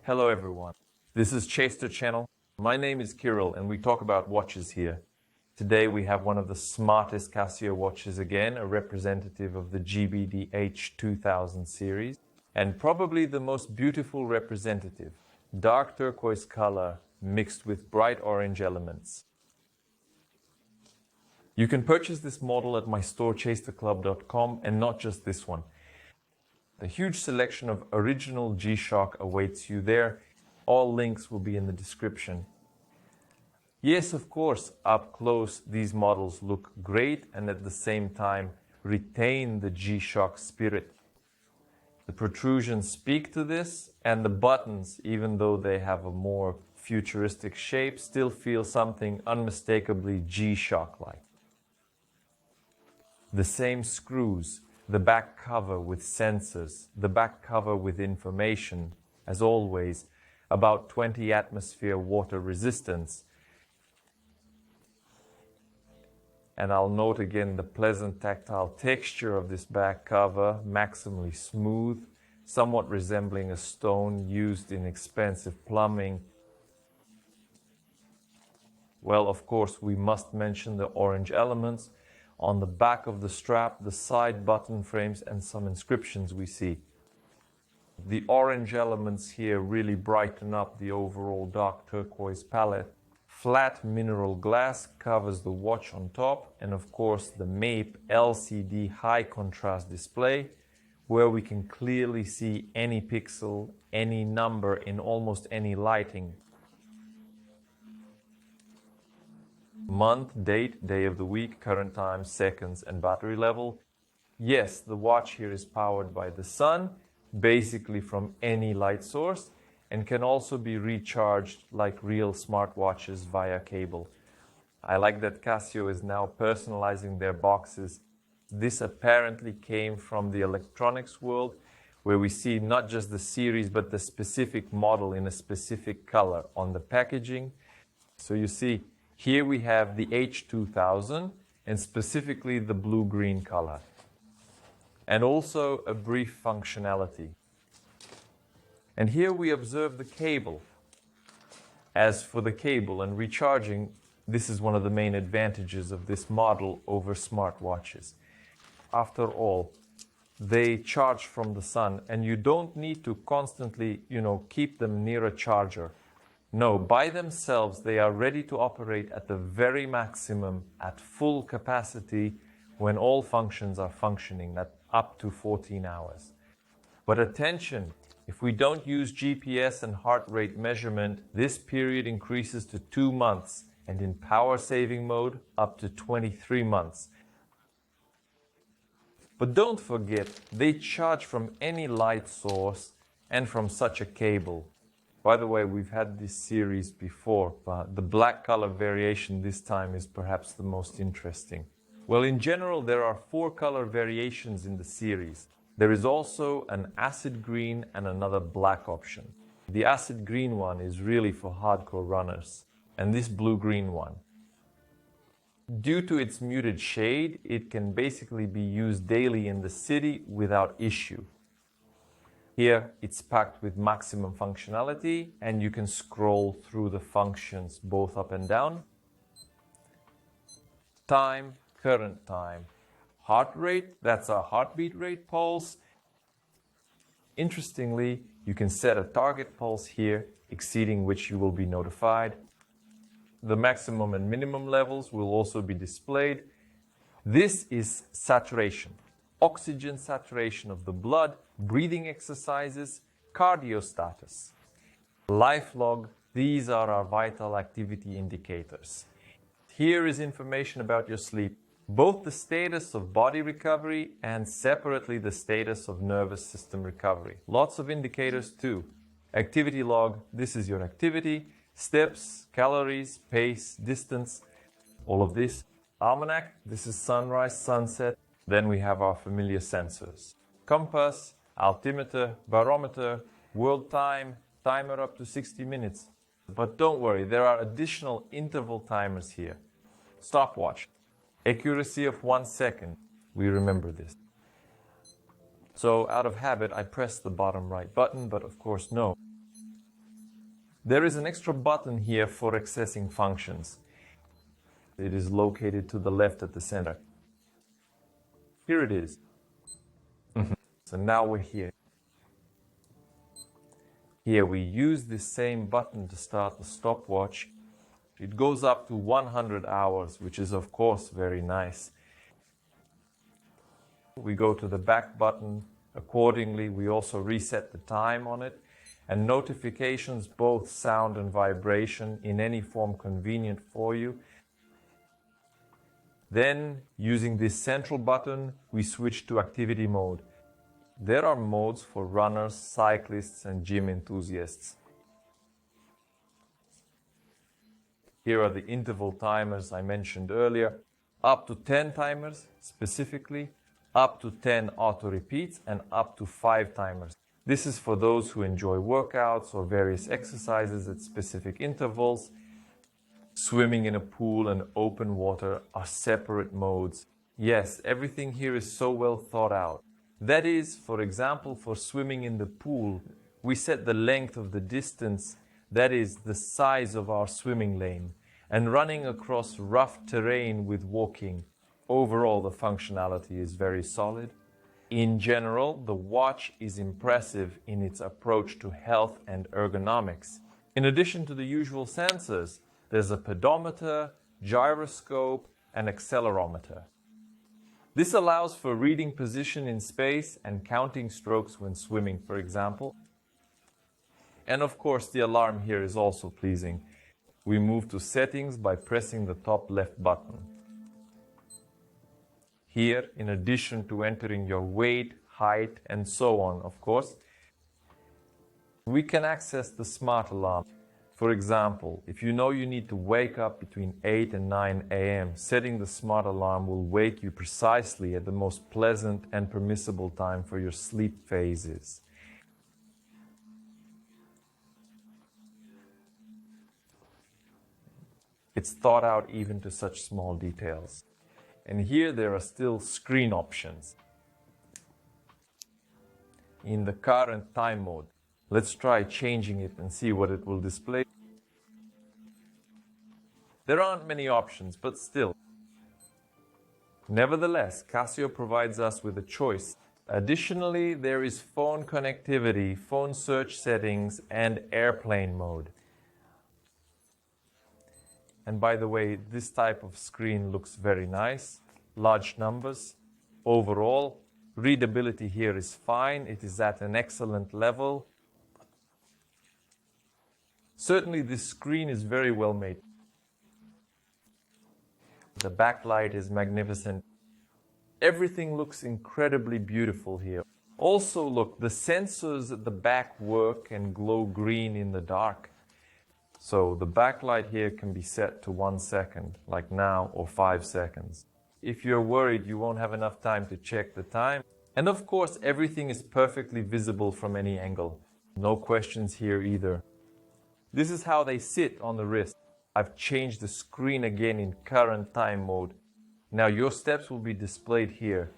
Hello everyone, this is Chaster Channel. My name is Kirill and we talk about watches here. Today we have one of the smartest Casio watches again, a representative of the GBD-H2000 series, and probably the most beautiful representative, dark turquoise color mixed with bright orange elements. You can purchase this model at my store chasterclub.com, and not just this one. A huge selection of original G-SHOCK awaits you there. All links will be in the description. Yes, of course, up close these models look great and at the same time retain the G-SHOCK spirit. The protrusions speak to this, and the buttons, even though they have a more futuristic shape, still feel something unmistakably G-SHOCK-like. The same screws, the back cover with sensors, the back cover with information, as always, about 20 atmosphere water resistance. And I'll note again the pleasant tactile texture of this back cover, maximally smooth, somewhat resembling a stone used in expensive plumbing. Well, of course, we must mention the orange elements on the back of the strap, the side button frames, and some inscriptions we see. The orange elements here really brighten up the overall dark turquoise palette. Flat mineral glass covers the watch on top, and of course the MAPE LCD high contrast display, where we can clearly see any pixel, any number in almost any lighting. Month, date, day of the week, current time, seconds, and battery level. Yes, the watch here is powered by the sun, basically from any light source, and can also be recharged like real smartwatches via cable. I like that Casio is now personalizing their boxes. This apparently came from the electronics world, where we see not just the series but the specific model in a specific color on the packaging. So you see, here we have the H2000 and specifically the blue-green color. And also a brief functionality. And here we observe the cable. As for the cable and recharging, this is one of the main advantages of this model over smartwatches. After all, they charge from the sun and you don't need to constantly, keep them near a charger. No, by themselves, they are ready to operate at the very maximum, at full capacity, when all functions are functioning, at up to 14 hours. But attention, if we don't use GPS and heart rate measurement, this period increases to 2 months, and in power saving mode, up to 23 months. But don't forget, they charge from any light source and from such a cable. By the way, we've had this series before, but the black color variation this time is perhaps the most interesting. Well, in general, there are 4 color variations in the series. There is also an acid green and another black option. The acid green one is really for hardcore runners, and this blue-green one. Due to its muted shade, it can basically be used daily in the city without issue. Here, it's packed with maximum functionality, and you can scroll through the functions both up and down. Time, current time. Heart rate, that's our heartbeat rate pulse. Interestingly, you can set a target pulse here, exceeding which you will be notified. The maximum and minimum levels will also be displayed. This is saturation. Oxygen saturation of the blood, breathing exercises, cardio status. Life log, these are our vital activity indicators. Here is information about your sleep, both the status of body recovery and separately the status of nervous system recovery. Lots of indicators too. Activity log, this is your activity, steps, calories, pace, distance, all of this. Almanac, this is sunrise, sunset. Then we have our familiar sensors. Compass, altimeter, barometer, world time, timer up to 60 minutes. But don't worry, there are additional interval timers here. Stopwatch, accuracy of 1 second. We remember this. So out of habit, I press the bottom right button, but of course no. There is an extra button here for accessing functions. It is located to the left at the center. Here it is. So now we're here. Here we use this same button to start the stopwatch. It goes up to 100 hours, which is of course very nice. We go to the back button. Accordingly, we also reset the time on it. And notifications, both sound and vibration, in any form convenient for you. Then, using this central button, we switch to activity mode. There are modes for runners, cyclists, and gym enthusiasts. Here are the interval timers I mentioned earlier. Up to 10 timers, specifically, up to 10 auto repeats, and up to 5 timers. This is for those who enjoy workouts or various exercises at specific intervals. Swimming in a pool and open water are separate modes. Yes, everything here is so well thought out. That is, for example, for swimming in the pool, we set the length of the distance, that is, the size of our swimming lane, and running across rough terrain with walking. Overall, the functionality is very solid. In general, the watch is impressive in its approach to health and ergonomics. In addition to the usual sensors, there's a pedometer, gyroscope, and accelerometer. This allows for reading position in space and counting strokes when swimming, for example. And of course, the alarm here is also pleasing. We move to settings by pressing the top left button. Here, in addition to entering your weight, height, and so on, of course, we can access the smart alarm. For example, if you know you need to wake up between 8 and 9 a.m., setting the smart alarm will wake you precisely at the most pleasant and permissible time for your sleep phases. It's thought out even to such small details. And here there are still screen options. In the current time mode, let's try changing it and see what it will display. There aren't many options, but still. Nevertheless, Casio provides us with a choice. Additionally, there is phone connectivity, phone search settings, and airplane mode. And by the way, this type of screen looks very nice. Large numbers. Overall, readability here is fine. It is at an excellent level. Certainly, this screen is very well made. The backlight is magnificent. Everything looks incredibly beautiful here. Also, look, the sensors at the back work and glow green in the dark. So the backlight here can be set to 1 second, like now, or 5 seconds. If you're worried you won't have enough time to check the time. And of course, everything is perfectly visible from any angle. No questions here either. This is how they sit on the wrist. I've changed the screen again in current time mode. Now your steps will be displayed here.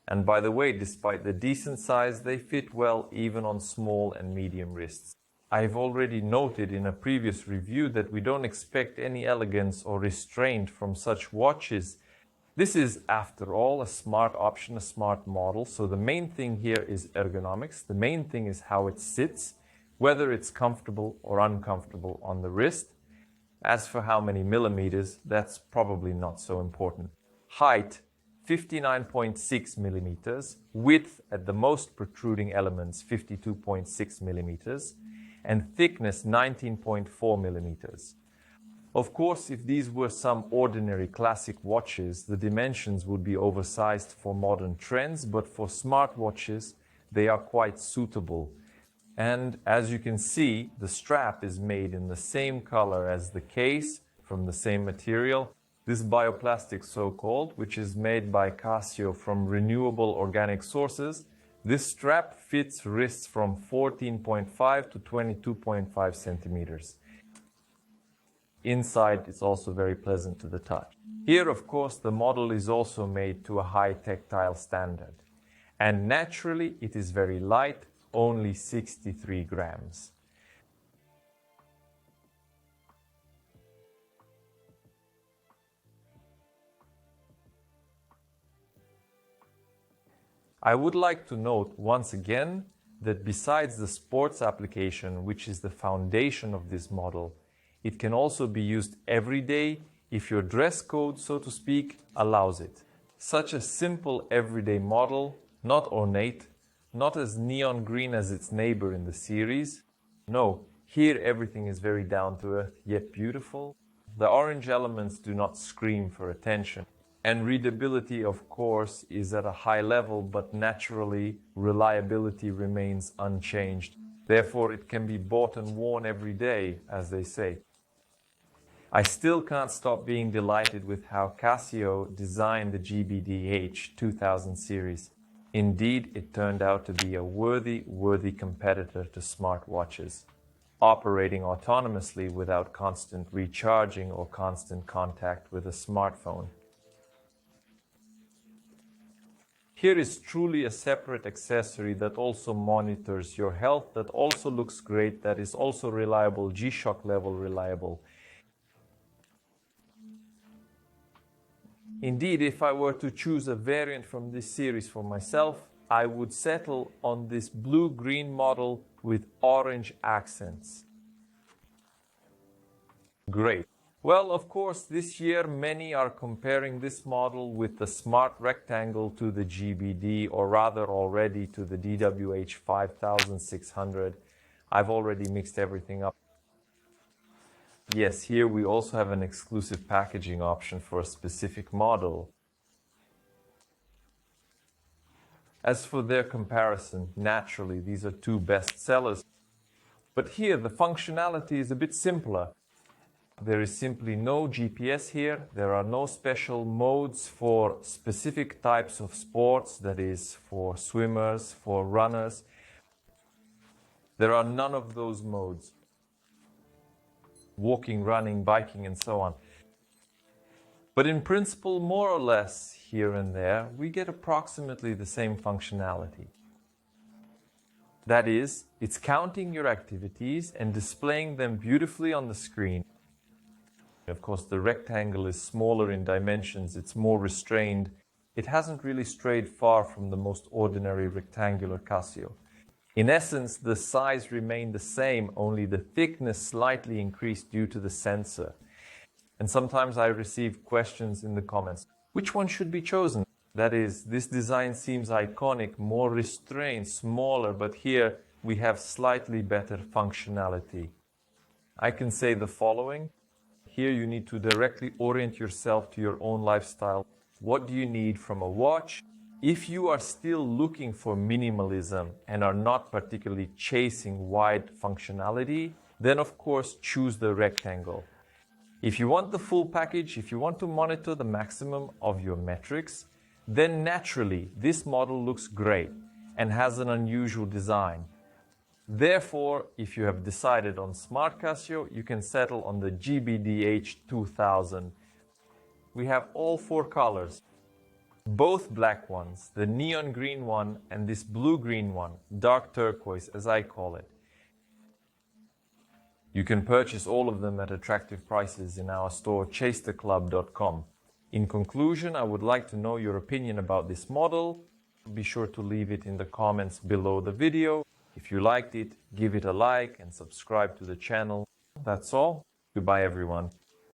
And by the way, despite the decent size, they fit well even on small and medium wrists. I've already noted in a previous review that we don't expect any elegance or restraint from such watches. This is, after all, a smart option, a smart model. So the main thing here is ergonomics. The main thing is how it sits, whether it's comfortable or uncomfortable on the wrist. As for how many millimeters, that's probably not so important. Height, 59.6 millimeters. Width at the most protruding elements, 52.6 millimeters. And thickness, 19.4 millimeters. Of course, if these were some ordinary classic watches, the dimensions would be oversized for modern trends, but for smartwatches, they are quite suitable. And as you can see, the strap is made in the same color as the case, from the same material. This bioplastic, so-called, which is made by Casio from renewable organic sources, this strap fits wrists from 14.5 to 22.5 centimeters. Inside, it's also very pleasant to the touch. Here, of course, the model is also made to a high tactile standard. And naturally, it is very light, only 63 grams. I would like to note once again that besides the sports application, which is the foundation of this model, it can also be used every day if your dress code, so to speak, allows it. Such a simple everyday model, not ornate, not as neon green as its neighbor in the series. No, here everything is very down to earth, yet beautiful. The orange elements do not scream for attention. And readability, of course, is at a high level, but naturally, reliability remains unchanged. Therefore, it can be bought and worn every day, as they say. I still can't stop being delighted with how Casio designed the GBD-H2000 series. Indeed, it turned out to be a worthy competitor to smartwatches, operating autonomously without constant recharging or constant contact with a smartphone. Here is truly a separate accessory that also monitors your health, that also looks great, that is also reliable, G-SHOCK level reliable. Indeed, if I were to choose a variant from this series for myself, I would settle on this blue-green model with orange accents. Great. Well, of course, this year many are comparing this model with the Smart Rectangle to the GBD, or rather already to the DWH-5600. I've already mixed everything up. Yes, here we also have an exclusive packaging option for a specific model. As for their comparison, naturally, these are two best sellers. But here, the functionality is a bit simpler. There is simply no GPS here. There are no special modes for specific types of sports, that is, for swimmers, for runners. There are none of those modes. Walking, running, biking, and so on. But in principle, more or less, here and there, we get approximately the same functionality. That is, it's counting your activities and displaying them beautifully on the screen. Of course, the rectangle is smaller in dimensions, it's more restrained. It hasn't really strayed far from the most ordinary rectangular Casio. In essence, the size remained the same, only the thickness slightly increased due to the sensor. And sometimes I receive questions in the comments, which one should be chosen? That is, this design seems iconic, more restrained, smaller, but here we have slightly better functionality. I can say the following. Here you need to directly orient yourself to your own lifestyle. What do you need from a watch? If you are still looking for minimalism and are not particularly chasing wide functionality, then of course choose the rectangle. If you want the full package, if you want to monitor the maximum of your metrics, then naturally this model looks great and has an unusual design. Therefore, if you have decided on Smart Casio, you can settle on the GBD-H2000. We have all four colors, both black ones, the neon green one and this blue-green one, dark turquoise as I call it. You can purchase all of them at attractive prices in our store chasetheclub.com. In conclusion, I would like to know your opinion about this model. Be sure to leave it in the comments below the video. If you liked it, give it a like and subscribe to the channel. That's all. Goodbye, everyone.